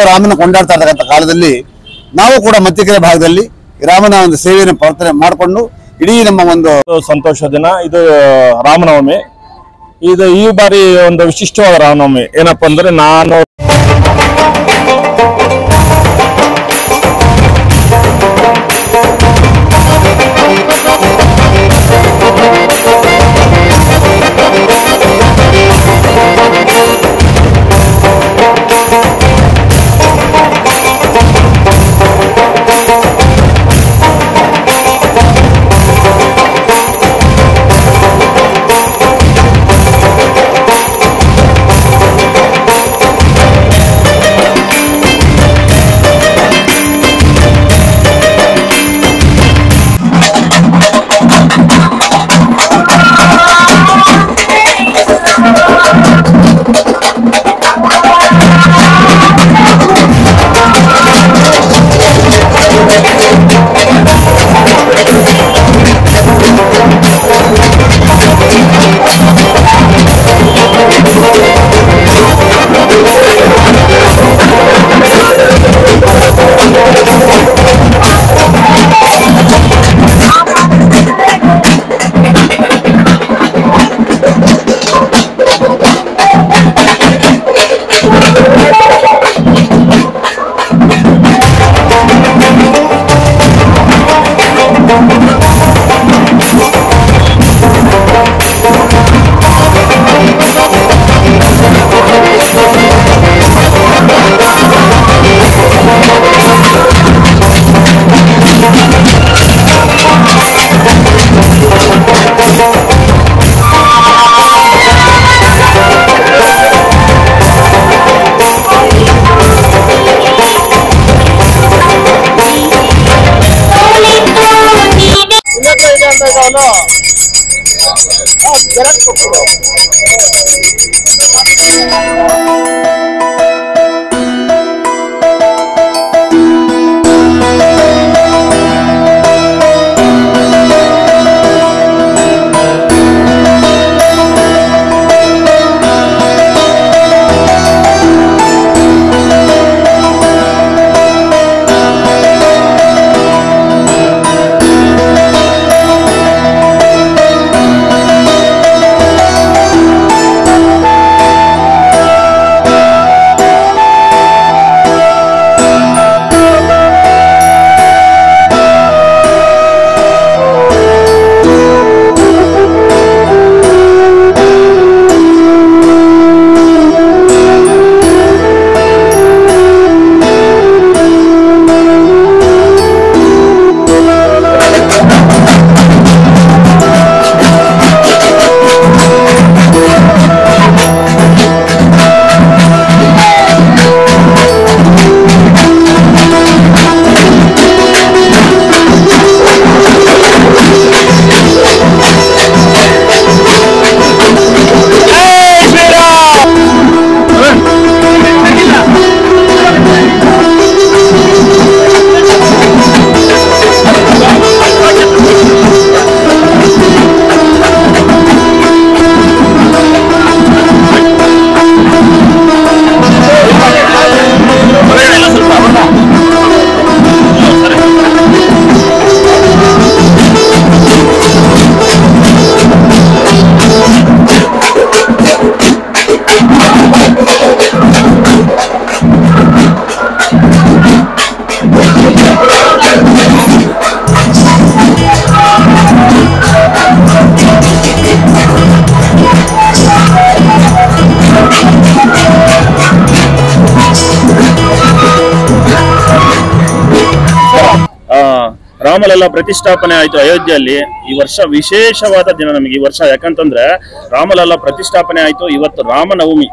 ಇವತ್ತು ರಾಮನ ಕೊಂಡಾಡ್ತಾ ಇರ್ತಕ್ಕಂಥ ಕಾಲದಲ್ಲಿ ನಾವು ಕೂಡ ಮತ್ತಿಕೆರೆ ಭಾಗದಲ್ಲಿ ರಾಮನ ಒಂದು ಸೇವೆಯನ್ನು ಪ್ರಾರ್ಥನೆ ಮಾಡಿಕೊಂಡು ಇಡೀ ನಮ್ಮ ಒಂದು ಸಂತೋಷ ದಿನ ಇದು ರಾಮನವಮಿ. ಇದು ಈ ಬಾರಿ ಒಂದು ವಿಶಿಷ್ಟವಾದ ರಾಮನವಮಿ. ಏನಪ್ಪಾ ಅಂದ್ರೆ ನಾನು ರಾಮಲಲ್ಲ ಪ್ರತಿಷ್ಠಾಪನೆ ಆಯ್ತು ಅಯೋಧ್ಯೆಯಲ್ಲಿ. ಈ ವರ್ಷ ವಿಶೇಷವಾದ ದಿನ ನಮಗೆ ಈ ವರ್ಷ. ಯಾಕಂತಂದ್ರೆ ರಾಮಲಲ್ಲ ಪ್ರತಿಷ್ಠಾಪನೆ ಆಯ್ತು. ಇವತ್ತು ರಾಮನವಮಿ.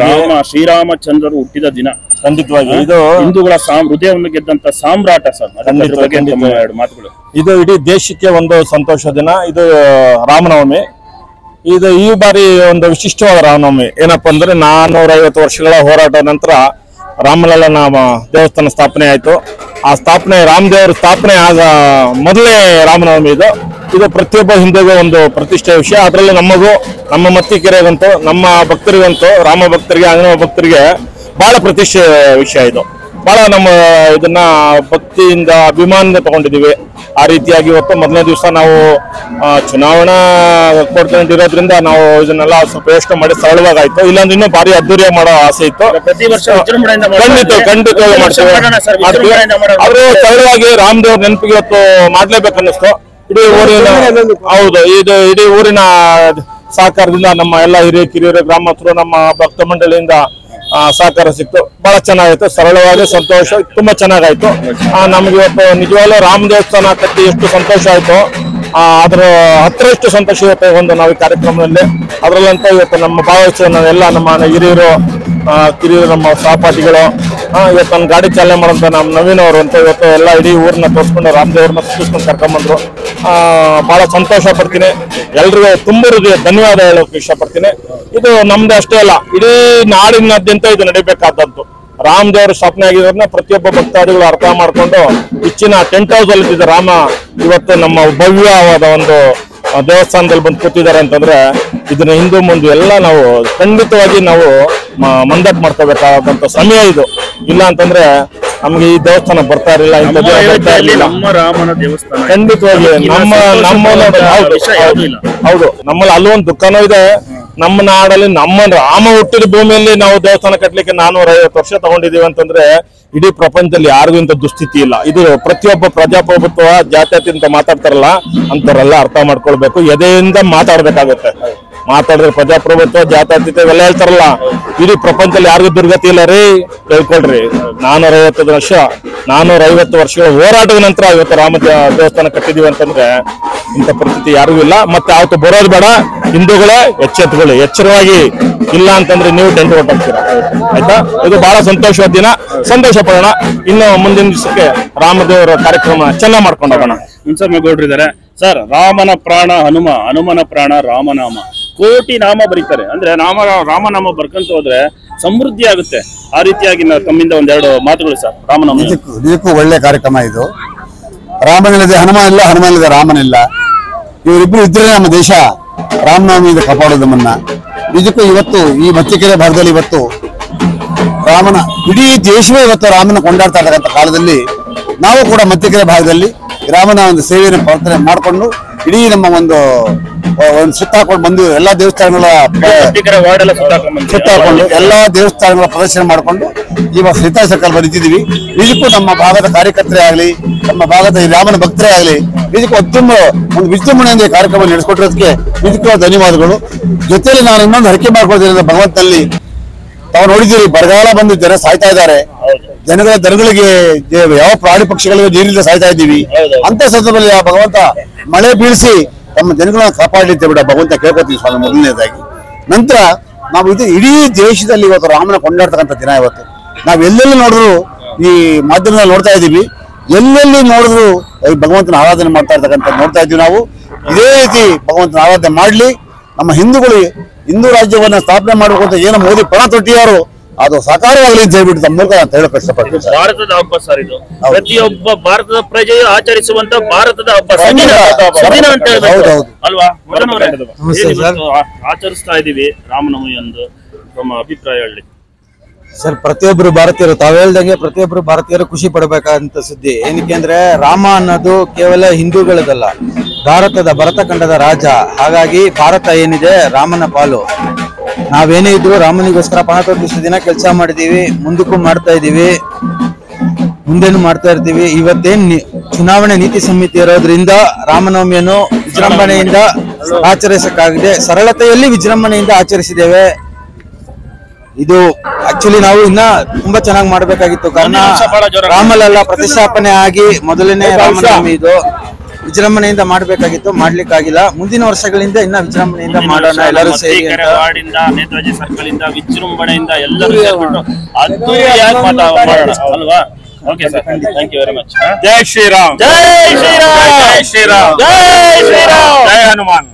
ರಾಮ ಶ್ರೀರಾಮಚಂದ್ರರು ಹುಟ್ಟಿದ ದಿನ. ಖಂಡಿತವಾಗಿ ಇದು ಹಿಂದೂಗಳ ಹೃದಯವನ್ನು ಗೆದ್ದಂತ ಸಾಮ್ರಾಟ ಸರ್. ಎರಡು ಮಾತುಗಳು. ಇದು ಇಡೀ ದೇಶಕ್ಕೆ ಒಂದು ಸಂತೋಷ ದಿನ. ಇದು ರಾಮನವಮಿ. ಇದು ಈ ಬಾರಿ ಒಂದು ವಿಶಿಷ್ಟವಾದ ರಾಮನವಮಿ. ಏನಪ್ಪಾ ಅಂದ್ರೆ 450 ವರ್ಷಗಳ ಹೋರಾಟ ನಂತರ ರಾಮಲಲ್ಲ ದೇವಸ್ಥಾನ ಸ್ಥಾಪನೆ ಆಯ್ತು. ಆ ಸ್ಥಾಪನೆ ರಾಮದೇವರ ಸ್ಥಾಪನೆ ಆಗ ಮೊದಲೇ ರಾಮನವಮಿ ಇದು. ಇದು ಪ್ರತಿಯೊಬ್ಬ ಹಿಂದೂಗೂ ಒಂದು ಪ್ರತಿಷ್ಠೆಯ ವಿಷಯ. ಅದರಲ್ಲಿ ನಮಗೂ ನಮ್ಮ ಮತ್ತಿಕೆರೆಗಂತೂ ನಮ್ಮ ಭಕ್ತರಿಗಂತೂ ರಾಮ ಭಕ್ತರಿಗೆ ಆಂಜನೇಯ ಭಕ್ತರಿಗೆ ಬಹಳ ಪ್ರತಿಷ್ಠೆ ವಿಷಯ ಇದು. ಬಹಳ ನಮ್ಮ ಇದನ್ನ ಭಕ್ತಿಯಿಂದ ಅಭಿಮಾನದಿಂದ ತಗೊಂಡಿದ್ದೀವಿ. ಆ ರೀತಿಯಾಗಿ ಇವತ್ತು ಮೊದಲನೇ ದಿವಸ ನಾವು ಚುನಾವಣಾ ಕೊಡ್ಕೊಂಡಿರೋದ್ರಿಂದ ನಾವು ಇದನ್ನೆಲ್ಲ ಸ್ವಲ್ಪ ಯೋಚನೆ ಮಾಡಿ ಸರಳವಾಗಾಯ್ತು. ಇಲ್ಲಾಂದ್ರೆ ಇನ್ನೂ ಭಾರಿ ಅದ್ದೂರಿಯಾಗಿ ಮಾಡೋ ಆಸೆ ಇತ್ತು. ಪ್ರತಿ ವರ್ಷ ಖಂಡಿತವಾಗಿ ಮಾಡ್ತೀವಿ. ಆದ್ರೂ ಸರಳವಾಗಿ ರಾಮದೇವ್ರ ನೆನಪಿಗೆ ಇವತ್ತು ಮಾಡ್ಲೇಬೇಕನ್ನಿಸ್ತು. ಇಡೀ ಊರಿನ ಹೌದು ಇಡೀ ಊರಿನ ಸಹಕಾರದಿಂದ ನಮ್ಮ ಎಲ್ಲ ಹಿರಿಯ ಕಿರಿಯರು ಗ್ರಾಮಸ್ಥರು ನಮ್ಮ ಭಕ್ತ ಮಂಡಳಿಯಿಂದ ಸಹಕಾರ ಸಿಕ್ತು. ಬಹಳ ಚೆನ್ನಾಗಿತ್ತು, ಸರಳವಾಗಿ ಸಂತೋಷ, ತುಂಬಾ ಚೆನ್ನಾಗಾಯ್ತು. ನಮ್ಗೆ ಇವತ್ತು ನಿಜವಾಗ್ಲೂ ರಾಮ ದೇವಸ್ಥಾನ ಕಟ್ಟಿ ಎಷ್ಟು ಸಂತೋಷ ಆಯ್ತು ಅದ್ರ 10ರಷ್ಟು ಸಂತೋಷ ಇವತ್ತು ಒಂದು ನಾವು ಈ ಕಾರ್ಯಕ್ರಮದಲ್ಲಿ. ಅದ್ರಲ್ಲಂತ ಇವತ್ತು ನಮ್ಮ ಭಾಗವಹಿಸಿದ ಎಲ್ಲ ನಮ್ಮ ಹಿರಿಯರು ಕಿರಿಯರು ನಮ್ಮ ಸಹಪಾಠಿಗಳು ಇವತ್ತು ನನ್ನ ಗಾಡಿ ಚಾಲನೆ ಮಾಡೋಂಥ ನಮ್ಮ ನವೀನ್ ಅವರು ಅಂತ ಇವತ್ತು ಎಲ್ಲ ಇಡೀ ಊರನ್ನ ತೋರಿಸ್ಕೊಂಡು ರಾಮದೇವ್ರನ್ನ ಸುತ್ತಿಸ್ಕೊಂಡು ಕರ್ಕೊಂಡ್ಬಂದ್ರು. ಬಹಳ ಸಂತೋಷ ಪಡ್ತೀನಿ. ಎಲ್ರಿಗೂ ತುಂಬ ಧನ್ಯವಾದ ಹೇಳೋಕೆ ಇಷ್ಟಪಡ್ತೀನಿ. ಇದು ನಮ್ದು ಅಷ್ಟೇ ಅಲ್ಲ, ಇಡೀ ನಾಡಿನಾದ್ಯಂತ ಇದು ನಡೀಬೇಕಾದದ್ದು. ರಾಮದೇವ್ರ ಸ್ಥಾಪನೆ ಆಗಿರೋದನ್ನ ಪ್ರತಿಯೊಬ್ಬ ಭಕ್ತಾದಿಗಳು ಅರ್ಥ ಮಾಡ್ಕೊಂಡು ಹೆಚ್ಚಿನ ಟೆಂಟ್ ಹೌಸ್ ಅಲ್ಲಿ ಇದ್ದ ರಾಮ ಇವತ್ತು ನಮ್ಮ ಭವ್ಯವಾದ ಒಂದು ದೇವಸ್ಥಾನದಲ್ಲಿ ಬಂದು ಕೂತಿದ್ದಾರೆ ಅಂತಂದ್ರೆ ಇದನ್ನ ಹಿಂದೂ ಮುಂದೆ ಎಲ್ಲ ನಾವು ಖಂಡಿತವಾಗಿ ನಾವು ಮಂದಟ್ ಮಾಡ್ಕೋಬೇಕಾದಂತ ಸಮಯ ಇದು. ಇಲ್ಲ ಅಂತಂದ್ರೆ ನಮ್ಗೆ ಈ ದೇವಸ್ಥಾನ ಬರ್ತಾ ಇರಲಿಲ್ಲ. ನಮ್ಮ ರಾಮನ ದೇವಸ್ಥಾನ ಖಂಡಿತವಾಗಿ ಹೌದು, ನಮ್ಮಲ್ಲಿ ಅಲ್ಲೊಂದು ದುಃಖನೂ ಇದೆ. ನಮ್ಮ ನಾಡಲ್ಲಿ ನಮ್ಮ ರಾಮ ಹುಟ್ಟಿದ ಭೂಮಿಯಲ್ಲಿ ನಾವು ದೇವಸ್ಥಾನ ಕಟ್ಟಲಿಕ್ಕೆ 450 ವರ್ಷ ತಗೊಂಡಿದೀವಿ ಅಂತಂದ್ರೆ ಇಡೀ ಪ್ರಪಂಚದಲ್ಲಿ ಯಾರಿಗೂ ಇಂಥ ದುಸ್ಥಿತಿ ಇಲ್ಲ. ಇದು ಪ್ರತಿಯೊಬ್ಬ ಪ್ರಜಾಪ್ರಭುತ್ವ ಜಾತ್ಯತೀತ ಅಂತ ಮಾತಾಡ್ತಾರಲ್ಲ ಅಂತವರೆಲ್ಲ ಅರ್ಥ ಮಾಡ್ಕೊಳ್ಬೇಕು, ಎದೆಯಿಂದ ಮಾತಾಡ್ಬೇಕಾಗುತ್ತೆ. ಮಾತಾಡಿದ್ರೆ ಪ್ರಜಾಪ್ರಭುತ್ವ ಜಾತ್ಯತೀತ ಇವೆಲ್ಲ ಹೇಳ್ತಾರಲ್ಲ, ಇಡೀ ಪ್ರಪಂಚದಲ್ಲಿ ಯಾರಿಗೂ ದುರ್ಗತಿ ಇಲ್ಲ ರೀ. ಕೇಳ್ಕೊಳ್ರಿ, 450 ವರ್ಷಗಳ ಹೋರಾಟದ ನಂತರ ಇವತ್ತು ರಾಮ ದೇವಸ್ಥಾನ ಕಟ್ಟಿದೀವಿ ಅಂತಂದ್ರೆ ಇಂಥ ಪರಿಸ್ಥಿತಿ ಯಾರಿಗೂ ಇಲ್ಲ. ಮತ್ತೆ ಅವತ್ತು ಬರೋದು ಬೇಡ, ಹಿಂದೂಗಳೇ ಎಚ್ಚೆತ್ತುಕೊಳ್ಳಿ, ಎಚ್ಚರವಾಗಿ. ಇಲ್ಲ ಅಂತಂದ್ರೆ ನೀವು ಟೆಂಟ್ ಹೊಟ್ಟಾಗ್ತೀರಾ, ಆಯ್ತಾ? ಇದು ಬಹಳ ಸಂತೋಷವಾದ ದಿನ, ಸಂತೋಷ ಪಡೋಣ. ಇನ್ನು ಮುಂದಿನ ದಿವಸಕ್ಕೆ ರಾಮದೇವರ ಕಾರ್ಯಕ್ರಮ ಚೆನ್ನಾಗಿ ಮಾಡ್ಕೊಂಡು ಹೋಗೋಣ. ಹುಣಸಮ್ಮಗೌಡ್ರಿದ್ದಾರೆ. ಸರ್, ರಾಮನ ಪ್ರಾಣ ಹನುಮ, ಹನುಮನ ಪ್ರಾಣ ರಾಮನಾಮ. ಕೋಟಿ ನಾಮ ಬರೀತಾರೆ ಅಂದ್ರೆ ರಾಮನಾಮ ಬರ್ಕಂತ ಹೋದ್ರೆ ಸಮೃದ್ಧಿ ಆಗುತ್ತೆ. ಆ ರೀತಿಯಾಗಿ ತಮ್ಮಿಂದ ಒಂದೆರಡು ಮಾತುಗಳು ಸರ್. ರಾಮನಾಮ ನಿಜಕ್ಕೂ ಒಳ್ಳೆ ಕಾರ್ಯಕ್ರಮ ಇದು. ರಾಮನಿಲ್ಲದೆ ಹನುಮ ಇಲ್ಲ, ಹನುಮನಿಲ್ಲದೆ ರಾಮನಿಲ್ಲ. ಇವರಿಬ್ರು ಇದ್ರೆ ನಮ್ಮ ದೇಶ ರಾಮನವಮಿಯಿಂದ ಕಾಪಾಡೋದು ನಮ್ಮನ್ನ. ನಿಜಕ್ಕೂ ಇವತ್ತು ಈ ಮತ್ತಿಕೆರೆ ಭಾಗದಲ್ಲಿ ಇವತ್ತು ರಾಮನ ಇಡೀ ದೇಶವೇ ಇವತ್ತು ರಾಮನ ಕೊಂಡಾಡ್ತಾ ಇರ್ತಕ್ಕಂಥ ಕಾಲದಲ್ಲಿ ನಾವು ಕೂಡ ಮತ್ತಿಕೆರೆ ಭಾಗದಲ್ಲಿ ರಾಮನ ಒಂದು ಸೇವೆಯನ್ನು ಪ್ರಾರ್ಥನೆ ಮಾಡಿಕೊಂಡು ಇಡೀ ನಮ್ಮ ಒಂದು ಸುತ್ತಾಕೊಂಡು ಬಂದು ಎಲ್ಲಾ ದೇವಸ್ಥಾನಗಳ ಸುತ್ತಾಕೊಂಡು ಎಲ್ಲಾ ದೇವಸ್ಥಾನಗಳ ಪ್ರದರ್ಶನ ಮಾಡಿಕೊಂಡು ಇವಾಗ ಸೀತಾ ಸರ್ಕಲ್ ಬರೀತಿದೀವಿ. ನಿಜಕ್ಕೂ ನಮ್ಮ ಭಾಗದ ಕಾರ್ಯಕರ್ತರೇ ಆಗಲಿ, ನಮ್ಮ ಭಾಗದ ರಾಮನ ಭಕ್ತರೇ ಆಗಲಿ, ನಿಜಕ್ಕೂ ಅತ್ಯುತ್ತಮ ಒಂದು ವಿಜೃಂಭಣೆಯಿಂದ ಕಾರ್ಯಕ್ರಮ ನಡೆಸಿಕೊಟ್ಟಿರೋದಕ್ಕೆ ನಿಜಕ್ಕೂ ಧನ್ಯವಾದಗಳು. ಜೊತೆಯಲ್ಲಿ ನಾನು ಇನ್ನೊಂದು ಹರಕೆ ಮಾಡ್ಕೊಳ್ತೀನಿ, ಭಗವಂತನಲ್ಲಿ ತಾವು ನೋಡಿದ್ದೀರಿ, ಬರಗಾಲ ಬಂದು ಜನ ಸಾಯ್ತಾ ಇದ್ದಾರೆ. ಜನಗಳ ದನಗಳಿಗೆ ಯಾವ ಪ್ರಾಣಿ ಪಕ್ಷಿಗಳಿಗೆ ನೀರಿಲ್ಲದೆ ಸಾಯ್ತಾ ಇದ್ದೀವಿ. ಅಂತ ಸಂದರ್ಭದಲ್ಲಿ ಆ ಭಗವಂತ ಮಳೆ ಬೀಳಿಸಿ ತಮ್ಮ ಜನಗಳನ್ನ ಕಾಪಾಡಲಿ ಅಂತ ಬಿಡ ಭಗವಂತ ಕೇಳ್ಕೊತೀವಿ ಸ್ವಾಮಿ ಮೊದಲನೇದಾಗಿ. ನಂತರ ನಾವು ಇದು ಇಡೀ ದೇಶದಲ್ಲಿ ಇವತ್ತು ರಾಮನ ಕೊಂಡಾಡ್ತಕ್ಕಂಥ ದಿನ. ಇವತ್ತು ನಾವು ಎಲ್ಲೆಲ್ಲಿ ನೋಡಿದ್ರು ಈ ಮಾಧ್ಯಮದಲ್ಲಿ ನೋಡ್ತಾ ಇದ್ದೀವಿ, ಎಲ್ಲೆಲ್ಲಿ ನೋಡಿದ್ರು ಭಗವಂತನ ಆರಾಧನೆ ಮಾಡ್ತಾ ಇರ್ತಕ್ಕಂಥ ನೋಡ್ತಾ ಇದ್ದೀವಿ ನಾವು. ಇದೇ ರೀತಿ ಭಗವಂತನ ಆರಾಧನೆ ಮಾಡ್ಲಿ. ನಮ್ಮ ಹಿಂದೂ ರಾಜ್ಯವನ್ನ ಸ್ಥಾಪನೆ ಮಾಡಬೇಕು ಅಂತ ಏನು ಮೋದಿ ಪಣ ತೊಟ್ಟಿಯಾರು ಅದು ಸಾಕಾರವಾಗಲಿ ಅಂತ ಹೇಳ್ಬಿಟ್ಟು ತಮ್ಮ ಮೂಲಕ ನಾನು ಹೇಳಕ್ ಇಷ್ಟಪಡ್ತೀನಿ. ಭಾರತದ ಹಬ್ಬ ಸರ್ ಇದು. ಪ್ರತಿಯೊಬ್ಬ ಭಾರತದ ಪ್ರಜೆಯು ಆಚರಿಸುವಂತ ಭಾರತದ ಹಬ್ಬ ಅಲ್ವಾ? ಆಚರಿಸ್ತಾ ಇದೀವಿ ರಾಮನವಮಿ ಎಂದು ನಮ್ಮ ಅಭಿಪ್ರಾಯ ಹೇಳಿ ಸರ್. ಪ್ರತಿಯೊಬ್ಬರು ಭಾರತೀಯರು ತಾವು ಹೇಳ್ದಂಗೆ ಪ್ರತಿಯೊಬ್ಬರು ಭಾರತೀಯರು ಖುಷಿ ಪಡಬೇಕಾದಂತ ಸುದ್ದಿ. ಏನಕ್ಕೆ ಅಂದ್ರೆ ರಾಮ ಅನ್ನೋದು ಕೇವಲ ಹಿಂದೂಗಳದಲ್ಲ, ಭಾರತದ ಭರತಖಂಡದ ರಾಜ. ಹಾಗಾಗಿ ಭಾರತ ಏನಿದೆ ರಾಮನ ಪಾಲು. ನಾವೇನೇ ಇದ್ರು ರಾಮನಿಗೋಸ್ಕರ ಪಣ ತೊಟ್ಟು ದಿನ ಕೆಲಸ ಮಾಡಿದೀವಿ, ಮುಂದಕ್ಕೂ ಮಾಡ್ತಾ ಇದೀವಿ, ಮುಂದೇನು ಮಾಡ್ತಾ ಇರ್ತೀವಿ. ಇವತ್ತೇನ್ ಚುನಾವಣೆ ನೀತಿ ಸಂಹಿತೆ ಇರೋದ್ರಿಂದ ರಾಮನವಮಿಯನ್ನು ವಿಜೃಂಭಣೆಯಿಂದ ಆಚರಿಸಕ್ಕಾಗಿದೆ. ಸರಳತೆಯಲ್ಲಿ ವಿಜೃಂಭಣೆಯಿಂದ ಆಚರಿಸಿದ್ದೇವೆ. ಇದು ಆಕ್ಚುಲಿ ನಾವು ಇನ್ನ ತುಂಬಾ ಚೆನ್ನಾಗಿ ಮಾಡ್ಬೇಕಾಗಿತ್ತು. ಕಾರಣ ರಾಮಲೆಲ್ಲ ಪ್ರತಿಷ್ಠಾಪನೆ ಆಗಿ ಮೊದಲನೇ ರಾಮನವಮಿ ಇದು. ವಿಜೃಂಭಣೆಯಿಂದ ಮಾಡ್ಬೇಕಾಗಿತ್ತು, ಮಾಡ್ಲಿಕ್ಕಾಗಿಲ್ಲ. ಮುಂದಿನ ವರ್ಷಗಳಿಂದ ಇನ್ನ ವಿಜೃಂಭಣೆಯಿಂದ ಮಾಡೋಣ ಎಲ್ಲರೂ ಸೇರಿ. ನೇತಾಜಿ ಸರ್ಕಲ್ ಇಂದ ವಿಜೃಂಭಣೆಯಿಂದ ಎಲ್ಲರೂ ಅಲ್ವಾ? Okay sir, thank you very much. ಜೈ ಶ್ರೀರಾಮ್, ಜೈ ಶ್ರೀರಾಮ್, ಜೈ ಶ್ರೀರಾಮ್, ಜೈ ಶ್ರೀರಾಮ್, ಜೈ ಹನುಮಾನ್.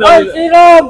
ಶ್ರೀರಾಮ್.